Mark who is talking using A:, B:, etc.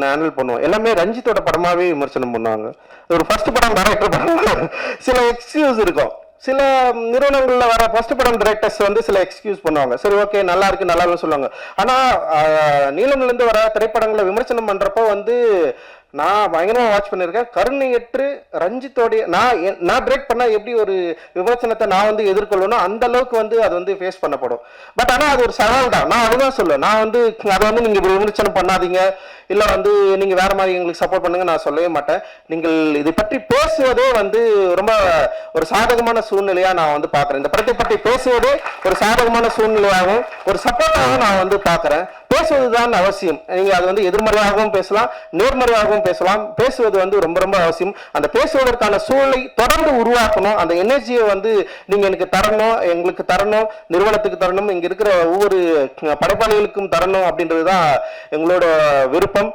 A: Handle பண்ணுவோம். எல்லாமே ரஞ்சித்தோட படமாவே விமர்சனம் பண்ணுவாங்க. ஒரு ஃபர்ஸ்ட் படம் டைரக்டர் படம் சில எக்ஸ்கியூஸ் இருக்கும். சில நிறுவனங்கள்ல வர ஃபர்ஸ்ட் படம் டைரக்டர்ஸ் வந்து சில எக்ஸ்கியூஸ் பண்ணுவாங்க. சரி ஓகே நல்லா இருக்கு நல்லா இருக்குன்னு சொல்லுவாங்க. ஆனா நீலம்ல இருந்து வர திரைப்படங்களை விமர்சனம் பண்றப்போ வந்து நான் பயங்கரமா வாட்ச் பண்ணியிருக்கேன். கருணையற்று ரஞ்சித்தோடைய நான் டிரெக்ட் பண்ணா எப்படி ஒரு விமர்சனத்தை நான் வந்து எதிர்கொள்ளணும் அந்த அளவுக்கு வந்து அது வந்து ஃபேஸ் பண்ணப்படும். பட் ஆனால் அது ஒரு சவால் தான். நான் அதுதான் சொல்லுவேன். நான் வந்து அதை வந்து நீங்க விமர்சனம் பண்ணாதீங்க, இல்லை வந்து நீங்க வேற மாதிரி எங்களுக்கு சப்போர்ட் பண்ணுங்க நான் சொல்லவே மாட்டேன். நீங்கள் இதை பற்றி பேசுவதே வந்து ரொம்ப ஒரு சாதகமான சூழ்நிலையா நான் வந்து பாக்குறேன். இந்த படத்தை பற்றி பேசுவதே ஒரு சாதகமான சூழ்நிலையாகவும் ஒரு சப்போர்ட்டாகவும் நான் வந்து பாக்குறேன். பேசுவதுதான் அவசியம். நீங்க அது வந்து எதிர்மறையாகவும் பேசலாம், நேர்மறையாகவும் பேசலாம். பேசுவது வந்து ரொம்ப ரொம்ப அவசியம். அந்த பேசுவதற்கான சூழலை தொடர்ந்து உருவாக்கணும். அந்த எனர்ஜியை வந்து நீங்க எனக்கு தரணும், எங்களுக்கு தரணும், நிறுவனத்துக்கு தரணும், இங்க இருக்கிற ஒவ்வொரு படைப்பாளிகளுக்கும் தரணும் அப்படின்றதுதான் எங்களோட விருப்பம்.